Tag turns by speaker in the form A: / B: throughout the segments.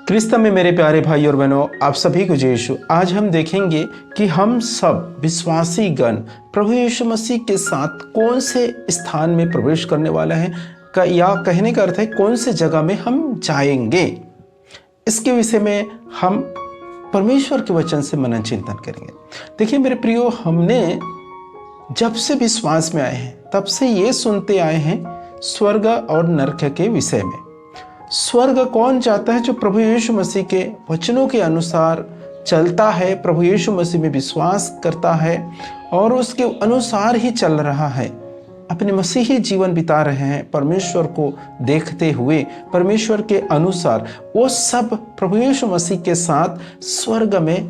A: क्रिस्त में मेरे प्यारे भाई और बहनों, आप सभी को जय यीशु। आज हम देखेंगे कि हम सब विश्वासी गण प्रभु यीशु मसीह के साथ कौन से स्थान में प्रवेश करने वाला है, या कहने का अर्थ है कौन से जगह में हम जाएंगे। इसके विषय में हम परमेश्वर के वचन से मनन चिंतन करेंगे। देखिए मेरे प्रियो, हमने जब से विश्वास में आए हैं तब से ये सुनते आए हैं स्वर्ग और नरक के विषय में। स्वर्ग कौन चाहता है? जो प्रभु यीशु मसीह के वचनों के अनुसार चलता है, प्रभु यीशु मसीह में विश्वास करता है और उसके अनुसार ही चल रहा है, अपने मसीही जीवन बिता रहे हैं परमेश्वर को देखते हुए, परमेश्वर के अनुसार, वो सब प्रभु यीशु मसीह के साथ स्वर्ग में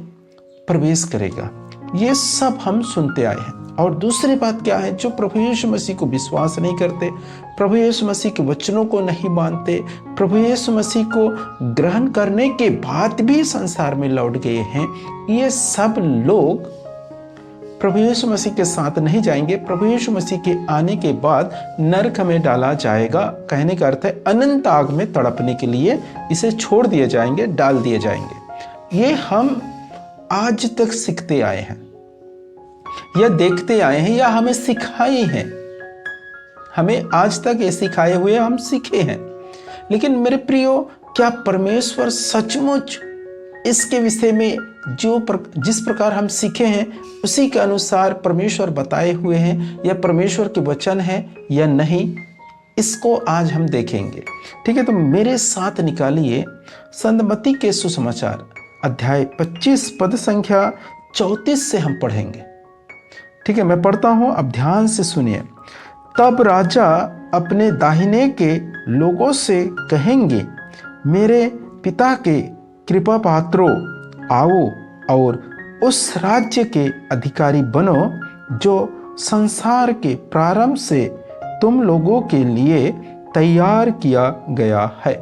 A: प्रवेश करेगा। ये सब हम सुनते आए हैं। और दूसरी बात क्या है? जो प्रभु यीशु मसीह को विश्वास नहीं करते, प्रभु यीशु मसीह के वचनों को नहीं मानते, प्रभु यीशु मसीह को ग्रहण करने के बाद भी संसार में लौट गए हैं, ये सब लोग प्रभु यीशु मसीह के साथ नहीं जाएंगे। प्रभु यीशु मसीह के आने के बाद नरक में डाला जाएगा। कहने का अर्थ है अनंत आग में तड़पने के लिए इसे छोड़ दिए जाएंगे, डाल दिए जाएंगे। ये हम आज तक सीखते आए हैं, या देखते आए हैं, या हमें सिखाई है। हमें आज तक ये सिखाए हुए हम सीखे हैं। लेकिन मेरे प्रियो, क्या परमेश्वर सचमुच इसके विषय में जिस प्रकार हम सीखे हैं उसी के अनुसार परमेश्वर बताए हुए हैं, या परमेश्वर के वचन है या नहीं, इसको आज हम देखेंगे। ठीक है, तो मेरे साथ निकालिए संत मत्ती के सुसमाचार अध्याय 25 पद संख्या 34 से हम पढ़ेंगे। ठीक है, मैं पढ़ता हूं, अब ध्यान से सुनिए। तब राजा अपने दाहिने के लोगों से कहेंगे, मेरे पिता के कृपा पात्रों, आओ और उस राज्य के अधिकारी बनो जो संसार के प्रारंभ से तुम लोगों के लिए तैयार किया गया है।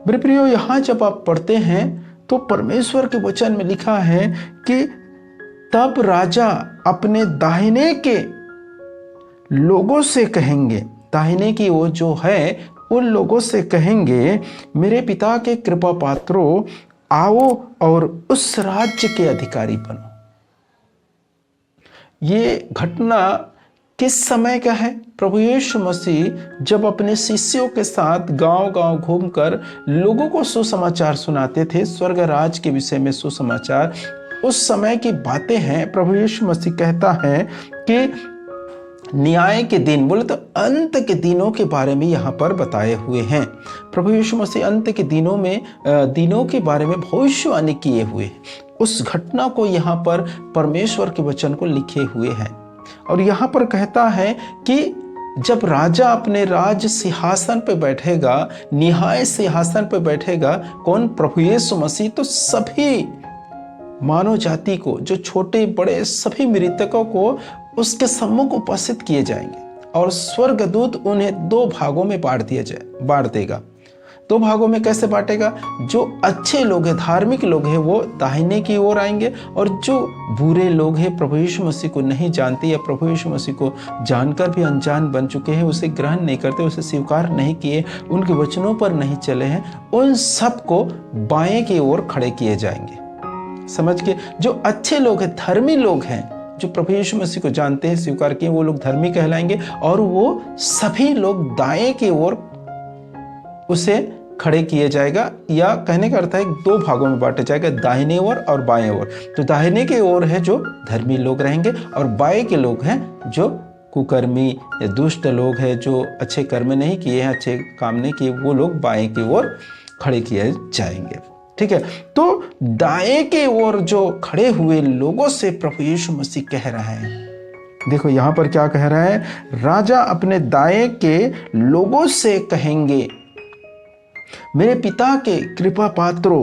A: मेरे प्रियो, यहां जब आप पढ़ते हैं तो परमेश्वर के वचन में लिखा है कि तब राजा अपने दाहिने के लोगों से कहेंगे, दाहिने की ओर जो है उन लोगों से कहेंगे, मेरे पिता के कृपा पात्रों, आओ और उस राज्य के अधिकारी बनो। ये घटना किस समय का है? प्रभु यीशु मसीह जब अपने शिष्यों के साथ गांव-गांव घूमकर लोगों को सुसमाचार सुनाते थे, स्वर्ग राज्य के विषय में सुसमाचार, उस समय की बातें हैं। प्रभु यीशु मसीह कहता है कि न्याय के दिन, बोले तो अंत के दिनों के बारे में यहाँ पर बताए हुए हैं। प्रभु यीशु मसीह अंत के दिनों के बारे में भविष्यवाणी किए हुए हैं। उस घटना को यहाँ पर परमेश्वर के वचन को लिखे हुए हैं। और यहाँ पर कहता है कि जब राजा अपने राज सिंहासन पर बैठेगा, न्याय सिंहासन पर बैठेगा, कौन? प्रभु यीशु मसीह। तो सभी मानव जाति को, जो छोटे बड़े सभी मृतकों को उसके सम्मुख उपस्थित किए जाएंगे और स्वर्गदूत उन्हें दो भागों में बांट देगा। दो भागों में कैसे बांटेगा? जो अच्छे लोग हैं, धार्मिक लोग हैं, वो दाहिने की ओर आएंगे, और जो बुरे लोग हैं, प्रभु यीशु मसीह को नहीं जानते या प्रभु यीशु मसीह को जानकर भी अनजान बन चुके हैं, उसे ग्रहण नहीं करते, उसे स्वीकार नहीं किए, उनके वचनों पर नहीं चले हैं, उन सबको बाएं की ओर खड़े किए जाएंगे। समझ के? जो अच्छे लोग हैं, धर्मी लोग हैं, जो प्रभु यीशु मसीह को जानते हैं, स्वीकार किए, वो लोग धर्मी कहलाएंगे, और वो सभी लोग दाएं की ओर उसे खड़े किए जाएगा, या कहने का अर्थ है दो भागों में बांटे जाएगा, दाहिने ओर और बाएं ओर। तो दाहिने की ओर है जो धर्मी लोग रहेंगे, और बाएं के लोग हैं जो कुकर्मी या दुष्ट लोग हैं, जो अच्छे कर्म नहीं किए हैं, अच्छे काम नहीं किए, वो लोग बाएं की ओर खड़े किए जाएंगे। ठीक है, तो दाएं के ओर जो खड़े हुए लोगों से प्रभु यीशु मसीह कह रहा है, देखो यहां पर क्या कह रहा है? राजा अपने दाएं के लोगों से कहेंगे, मेरे पिता के कृपा पात्रों।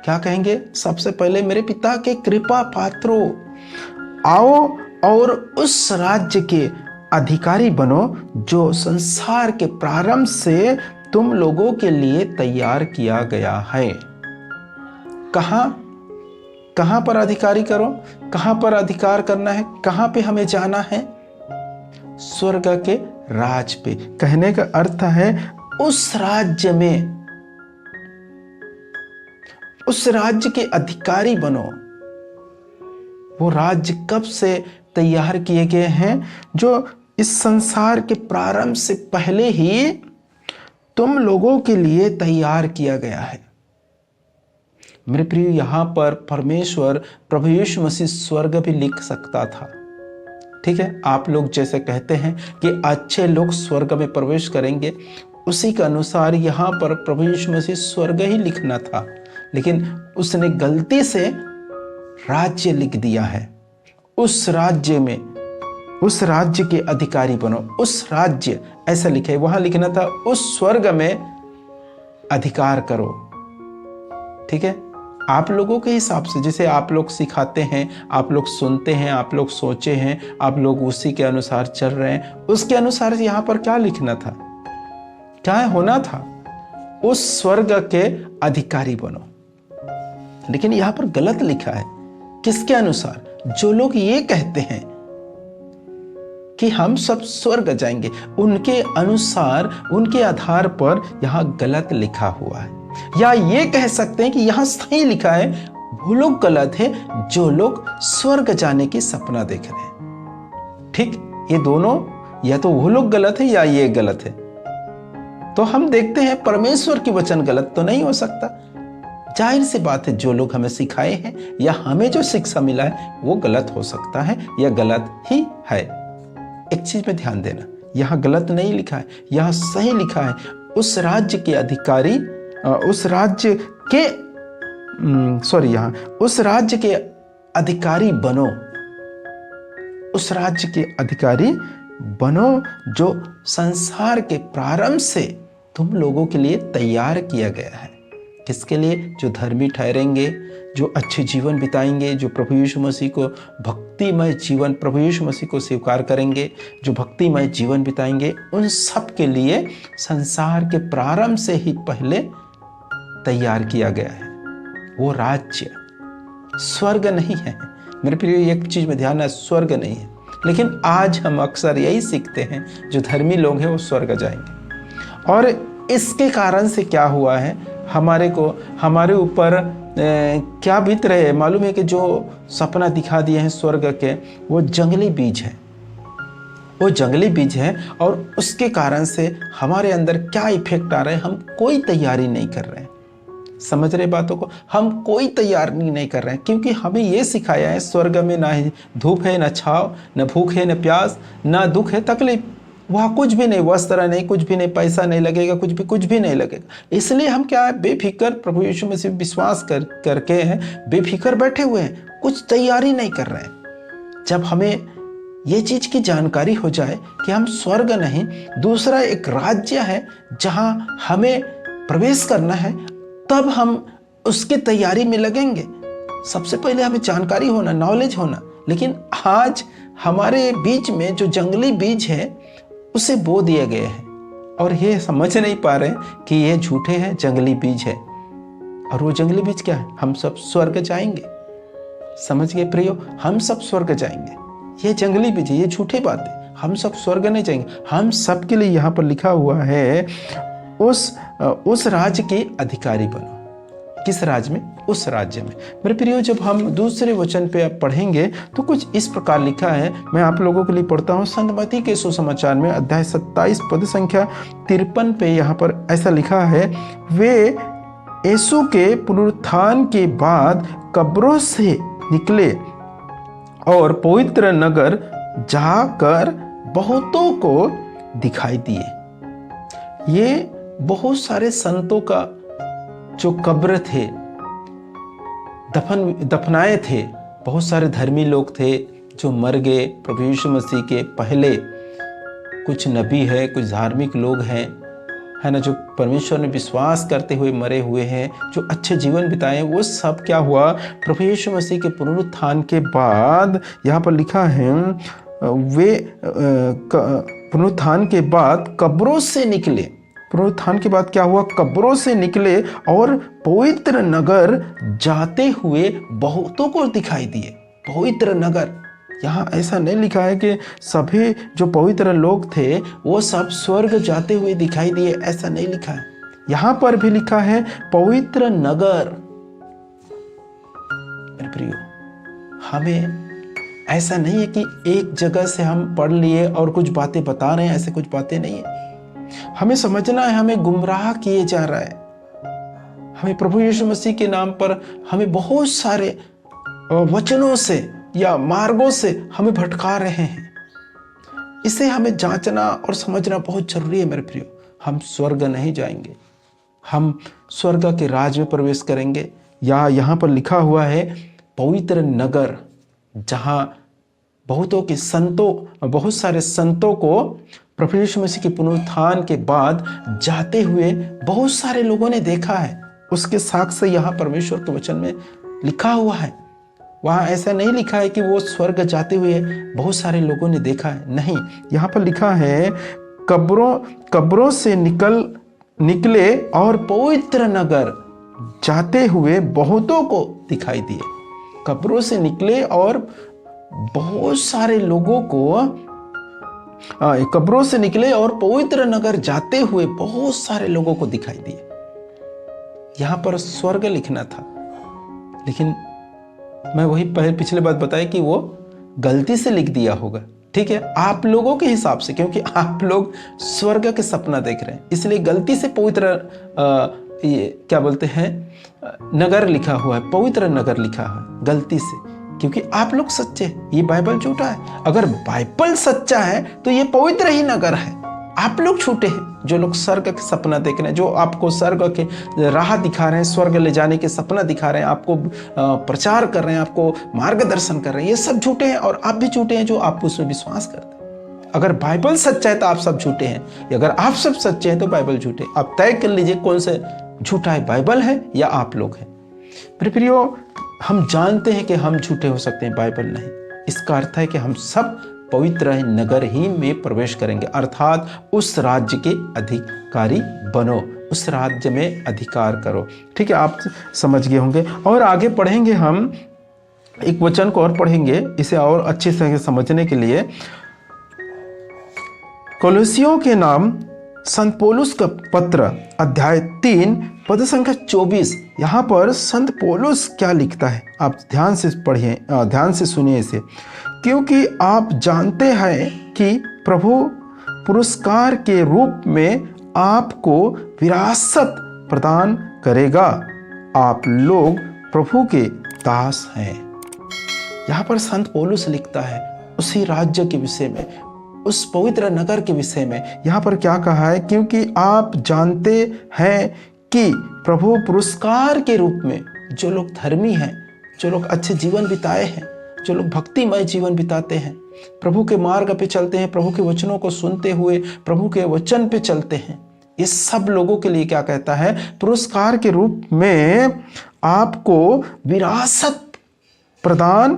A: क्या कहेंगे? सबसे पहले, मेरे पिता के कृपा पात्रों, आओ और उस राज्य के अधिकारी बनो जो संसार के प्रारंभ से तुम लोगों के लिए तैयार किया गया है। कहां पर अधिकारी करो? कहां पर अधिकार करना है? कहां पे हमें जाना है? स्वर्ग के राज पे। कहने का अर्थ है उस राज्य में उस राज्य के अधिकारी बनो। वो राज्य कब से तैयार किए गए हैं? जो इस संसार के प्रारंभ से पहले ही तुम लोगों के लिए तैयार किया गया है। मेरे प्रिय, यहां पर परमेश्वर प्रभु यीशु मसीह स्वर्ग भी लिख सकता था। ठीक है, आप लोग जैसे कहते हैं कि अच्छे लोग स्वर्ग में प्रवेश करेंगे, उसी के अनुसार यहाँ पर प्रभु यीशु मसीह स्वर्ग ही लिखना था, लेकिन उसने गलती से राज्य लिख दिया है। उस राज्य में, उस राज्य के अधिकारी बनो। उस राज्य ऐसा लिखे, वहां लिखना था उस स्वर्ग में अधिकार करो। ठीक है, आप लोगों के हिसाब से, जैसे आप लोग सिखाते हैं, आप लोग सुनते हैं, आप लोग सोचे हैं, आप लोग उसी के अनुसार चल रहे हैं, उसके अनुसार यहाँ पर क्या लिखना था, क्या होना था? उस स्वर्ग के अधिकारी बनो। लेकिन यहाँ पर गलत लिखा है। किसके अनुसार? जो लोग ये कहते हैं कि हम सब स्वर्ग जाएंगे, उनके अनुसार, उनके आधार पर यहाँ गलत लिखा हुआ है। या ये कह सकते हैं कि यहाँ सही लिखा है, वो लोग गलत है जो लोग स्वर्ग जाने की सपना देख रहे हैं। ठीक, ये दोनों, या तो वो लोग गलत है या ये गलत है। तो हम देखते हैं परमेश्वर की वचन गलत तो नहीं हो सकता। जाहिर सी बात है, जो लोग हमें सिखाए हैं या हमें जो शिक्षा मिला है वो गलत हो सकता है या गलत ही है। एक चीज में ध्यान देना, यहाँ गलत नहीं लिखा है, यहाँ सही लिखा है। उस राज्य के अधिकारी, उस राज्य के यहाँ उस राज्य के अधिकारी बनो। उस राज्य के अधिकारी बनो जो संसार के प्रारंभ से तुम लोगों के लिए तैयार किया गया है। किसके लिए? जो धर्मी ठहरेंगे, जो अच्छे जीवन बिताएंगे, जो प्रभु यीशु मसीह को भक्तिमय जीवन, प्रभु यीशु मसीह को स्वीकार करेंगे, जो भक्तिमय जीवन बिताएंगे, उन सब के लिए संसार के प्रारंभ से ही पहले तैयार किया गया है। वो राज्य स्वर्ग नहीं है। मेरे प्रिय, एक चीज में ध्यान है, स्वर्ग नहीं है। लेकिन आज हम अक्सर यही सीखते हैं, जो धर्मी लोग हैं वो स्वर्ग जाएंगे। और इसके कारण से क्या हुआ है, हमारे ऊपर क्या बीत रहे हैं मालूम है? कि जो सपना दिखा दिए हैं स्वर्ग के, वो जंगली बीज है। वो जंगली बीज है और उसके कारण से हमारे अंदर क्या इफेक्ट आ रहा है, हम कोई तैयारी नहीं कर रहे हैं। समझ रहे बातों को? हम कोई तैयारी नहीं कर रहे हैं, क्योंकि हमें ये सिखाया है स्वर्ग में ना धूप है, ना छाव, ना भूख है, ना प्यास, ना दुख है, तकलीफ। वहाँ कुछ भी नहीं, वस्त्र नहीं, कुछ भी नहीं, पैसा नहीं लगेगा, कुछ भी नहीं लगेगा। इसलिए हम क्या है, बेफिक्र प्रभु यीशु में से विश्वास करके हैं, बेफिक्र बैठे हुए हैं, कुछ तैयारी नहीं कर रहे हैं। जब हमें ये चीज की जानकारी हो जाए कि हम स्वर्ग नहीं, दूसरा एक राज्य है जहां हमें प्रवेश करना है, तब हम उसकी तैयारी में लगेंगे। सबसे पहले हमें जानकारी होना, नॉलेज होना। लेकिन आज हमारे बीच में जो जंगली बीज है उसे बो दिए गए हैं और ये समझ नहीं पा रहे कि ये झूठे हैं, जंगली बीज है। और वो जंगली बीज क्या है? हम सब स्वर्ग जाएंगे। समझ गए प्रियो? हम सब स्वर्ग जाएंगे। ये जंगली बीज है, ये झूठे बातें। हम सब स्वर्ग नहीं जाएंगे। हम सब के लिए यहाँ पर लिखा हुआ है, उस राज्य के अधिकारी बनो। किस राज्य में? उस राज्य में। मेरे प्रियो, जब हम दूसरे वचन पे पढ़ेंगे तो कुछ इस प्रकार लिखा है। मैं आप लोगों के लिए पढ़ता हूँ। संत मत्ती के सुसमाचार में अध्याय 27 पद संख्या 53 पे यहाँ पर ऐसा लिखा है, वे यीशु के पुनरुत्थान के बाद कब्रों से निकले और पवित्र नगर जाकर बहुतों को दिखाई दिए। ये बहुत सारे संतों का जो कब्र थे, दफनाए थे, बहुत सारे धर्मी लोग थे जो मर गए प्रभु यीशु मसीह के पहले। कुछ नबी है, कुछ धार्मिक लोग हैं, है ना, जो परमेश्वर में विश्वास करते हुए मरे हुए हैं, जो अच्छे जीवन बिताए। वो सब क्या हुआ, प्रभु यीशु मसीह के पुनरुत्थान के बाद, यहाँ पर लिखा है, वे पुनरुत्थान के बाद कब्रों से निकले। पुनरुत्थान के बाद क्या हुआ? कब्रों से निकले और पवित्र नगर जाते हुए बहुतों को दिखाई दिए। पवित्र नगर, यहाँ ऐसा नहीं लिखा है कि सभी जो पवित्र लोग थे वो सब स्वर्ग जाते हुए दिखाई दिए, ऐसा नहीं लिखा है। यहाँ पर भी लिखा है पवित्र नगर। मेरे प्रियो, हमें ऐसा नहीं है कि एक जगह से हम पढ़ लिए और कुछ बातें बता रहे हैं, ऐसे कुछ बातें नहीं है। हमें समझना है, हमें गुमराह किए जा रहा है। हमें प्रभु यीशु मसीह के नाम पर हमें बहुत सारे वचनों से या मार्गों से हमें भटका रहे हैं। इसे हमें जांचना और समझना बहुत जरूरी है मेरे प्रियो। हम स्वर्ग नहीं जाएंगे, हम स्वर्ग के राज में प्रवेश करेंगे, या यहाँ पर लिखा हुआ है पवित्र नगर, जहाँ बहुत सारे संतों को प्रभु यीशु मसीह के पुनरुत्थान के बाद जाते हुए बहुत सारे लोगों ने देखा है। उसके साक्ष्य यहाँ परमेश्वर के वचन में लिखा हुआ है। वहाँ ऐसा नहीं लिखा है कि वो स्वर्ग जाते हुए बहुत सारे लोगों ने देखा है, नहीं। यहाँ पर लिखा है कब्रों से निकले और पवित्र नगर जाते हुए बहुतों को दिखाई दिए। कब्रों से निकले और बहुत सारे लोगों को, कब्रों से निकले और पवित्र नगर जाते हुए बहुत सारे लोगों को दिखाई दिए। यहां पर स्वर्ग लिखना था, लेकिन मैं वही पिछले बात बताई कि वो गलती से लिख दिया होगा। ठीक है, आप लोगों के हिसाब से, क्योंकि आप लोग स्वर्ग के सपना देख रहे हैं, इसलिए गलती से पवित्र ये क्या बोलते हैं नगर लिखा हुआ है, पवित्र नगर लिखा है गलती से, क्योंकि आप लोग सच्चे हैं, ये बाइबल झूठा है। अगर बाइबल सच्चा है तो ये पवित्र ही नगर है। आप लोग झूठे हैं, जो लोग स्वर्ग के सपना देख रहे हैं, जो आपको स्वर्ग के राह दिखा रहे हैं, स्वर्ग ले जाने के सपना दिखा रहे हैं, आपको प्रचार कर रहे हैं, आपको मार्गदर्शन कर रहे हैं, ये सब झूठे हैं। और आप भी झूठे हैं जो आप उसमें विश्वास करते हैं। अगर बाइबल सच्चा है तो आप सब झूठे हैं, अगर आप सब सच्चे हैं तो बाइबल झूठे। आप तय कर लीजिए कौन से झूठा है, बाइबल है या आप लोग हैं। मेरे प्रियो, हम जानते हैं कि हम झूठे हो सकते हैं, बाइबल नहीं। इसका अर्थ है कि हम सब पवित्र नगर ही में प्रवेश करेंगे, अर्थात उस राज्य के अधिकारी बनो, उस राज्य में अधिकार करो। ठीक है, आप समझ गए होंगे। और आगे पढ़ेंगे, हम एक वचन को और पढ़ेंगे इसे और अच्छे से समझने के लिए। कोलोसियों के नाम संत पौलुस का पत्र अध्याय 3 पद संख्या 24। यहाँ पर संत पौलुस क्या लिखता है, आप ध्यान से पढ़िए, ध्यान से सुनिए इसे। क्योंकि आप जानते हैं कि प्रभु पुरस्कार के रूप में आपको विरासत प्रदान करेगा। आप लोग प्रभु के दास हैं। यहाँ पर संत पौलुस लिखता है उसी राज्य के विषय में, उस पवित्र नगर के विषय में। यहाँ पर क्या कहा है, क्योंकि आप जानते हैं कि प्रभु पुरस्कार के रूप में, जो लोग धर्मी हैं, जो लोग अच्छे जीवन बिताए हैं, जो लोग भक्तिमय जीवन बिताते हैं, प्रभु के मार्ग पे चलते हैं, प्रभु के वचनों को सुनते हुए प्रभु के वचन पे चलते हैं, ये सब लोगों के लिए क्या कहता है, पुरस्कार के रूप में आपको विरासत प्रदान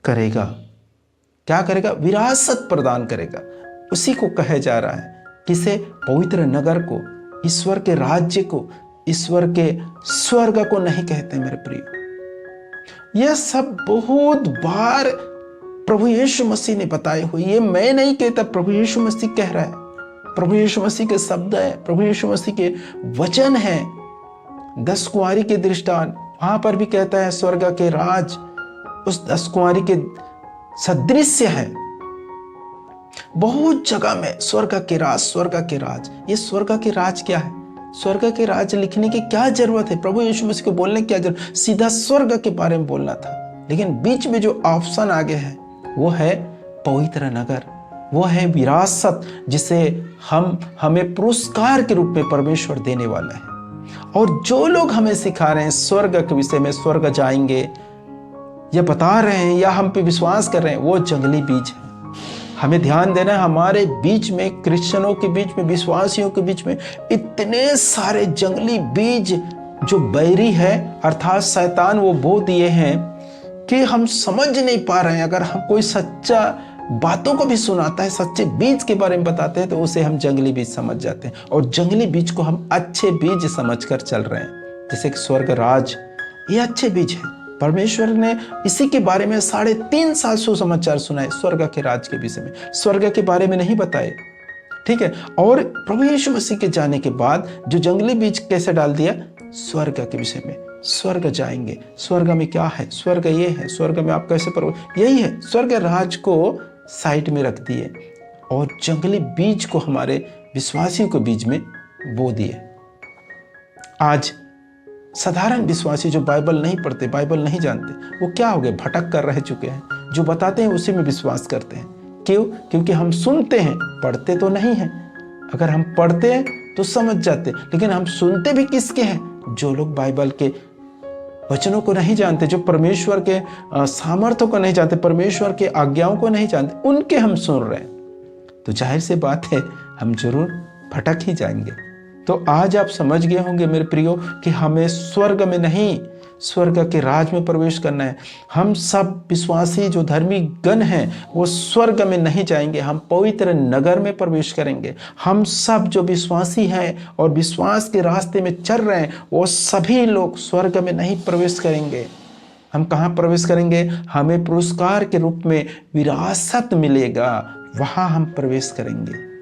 A: करेगा। क्या करेगा? विरासत प्रदान करेगा। उसी को कहे जा रहा है, किसे? पवित्र नगर को, ईश्वर के राज्य को, ईश्वर के स्वर्ग को नहीं कहते मेरे प्रिय। यह सब बहुत बार प्रभु यीशु मसीह ने बताए हुए, ये मैं नहीं कहता, प्रभु यीशु मसीह कह रहा है। प्रभु यीशु मसीह के शब्द है, प्रभु यीशु मसीह के वचन है। 10 कुंवारी के दृष्टांत, वहां पर भी कहता है स्वर्ग के राज उस 10 कुंवारी के सदृश्य है। बहुत जगह में स्वर्ग के राज, स्वर्ग के राज। ये स्वर्ग के राज क्या है? स्वर्ग के राज लिखने की क्या जरूरत है? प्रभु यीशु मसीह को बोलने की क्या जरूरत? सीधा स्वर्ग के बारे में बोलना था। लेकिन बीच में जो ऑप्शन आगे है वो है पवित्र नगर, वो है विरासत, जिसे हमें पुरस्कार के रूप में परमेश्वर देने वाला है। और जो लोग हमें सिखा रहे हैं स्वर्ग के विषय में, स्वर्ग जाएंगे या बता रहे हैं या हम पे विश्वास कर रहे हैं, वो जंगली बीज है। हमें ध्यान देना है, हमारे बीच में, क्रिश्चियनों के बीच में, विश्वासियों के बीच में इतने सारे जंगली बीज जो बैरी है, अर्थात शैतान वो बो दिए हैं कि हम समझ नहीं पा रहे हैं। अगर हम कोई सच्चा बातों को भी सुनाता है, सच्चे बीज के बारे में बताते हैं, तो उसे हम जंगली बीज समझ जाते हैं, और जंगली बीज को हम अच्छे बीज समझकर चल रहे हैं। जैसे कि स्वर्ग राज, ये अच्छे बीज है। परमेश्वर ने इसी के बारे में 3.5 साल सुसमाचार सुनाए, स्वर्ग के राज के विषय में, स्वर्ग के बारे में नहीं बताए। ठीक है, और प्रभु यीशु मसीह के जाने के बाद जो जंगली बीज कैसे डाल दिया? स्वर्ग के विषय में, स्वर्ग जाएंगे। स्वर्ग में क्या है? स्वर्ग ये है। स्वर्ग में आप कैसे यही है। स्वर्ग राज को साइड में रख दिए और जंगली बीज को हमारे विश्वासियों के बीच में बो दिए। आज साधारण विश्वासी जो बाइबल नहीं पढ़ते, बाइबल नहीं जानते, वो क्या हो गए? भटक कर रह चुके हैं। जो बताते हैं उसी में विश्वास करते हैं। क्यों? क्योंकि हम सुनते हैं, पढ़ते तो नहीं हैं। अगर हम पढ़ते हैं तो समझ जाते, लेकिन हम सुनते भी किसके हैं? जो लोग बाइबल के वचनों को नहीं जानते, जो परमेश्वर के सामर्थ्य को नहीं जानते, परमेश्वर के आज्ञाओं को नहीं जानते, उनके हम सुन रहे हैं। तो जाहिर सी बात है, हम जरूर भटक ही जाएंगे। तो आज आप समझ गए होंगे मेरे प्रियो कि हमें स्वर्ग में नहीं, स्वर्ग के राज में प्रवेश करना है। हम सब विश्वासी जो धर्मी गण हैं वो स्वर्ग में नहीं जाएंगे, हम पवित्र नगर में प्रवेश करेंगे। हम सब जो विश्वासी हैं और विश्वास के रास्ते में चल रहे हैं, वो सभी लोग स्वर्ग में नहीं प्रवेश करेंगे। हम कहाँ प्रवेश करेंगे? हमें पुरस्कार के रूप में विरासत मिलेगा, वहाँ हम प्रवेश करेंगे।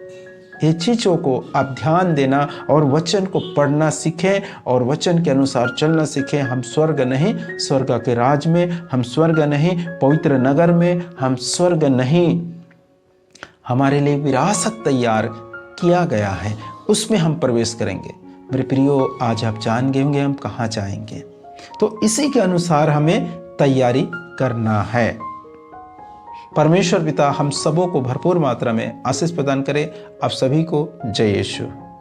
A: ये चीज़ों को आप ध्यान देना और वचन को पढ़ना सीखें और वचन के अनुसार चलना सीखें। हम स्वर्ग नहीं, स्वर्ग के राज में, हम स्वर्ग नहीं, पवित्र नगर में, हम स्वर्ग नहीं, हमारे लिए विरासत तैयार किया गया है, उसमें हम प्रवेश करेंगे। मेरे प्रियो, आज आप जान गए होंगे हम कहाँ जाएंगे, तो इसी के अनुसार हमें तैयारी करना है। परमेश्वर पिता हम सबों को भरपूर मात्रा में आशीष प्रदान करे। आप सभी को जय यीशु।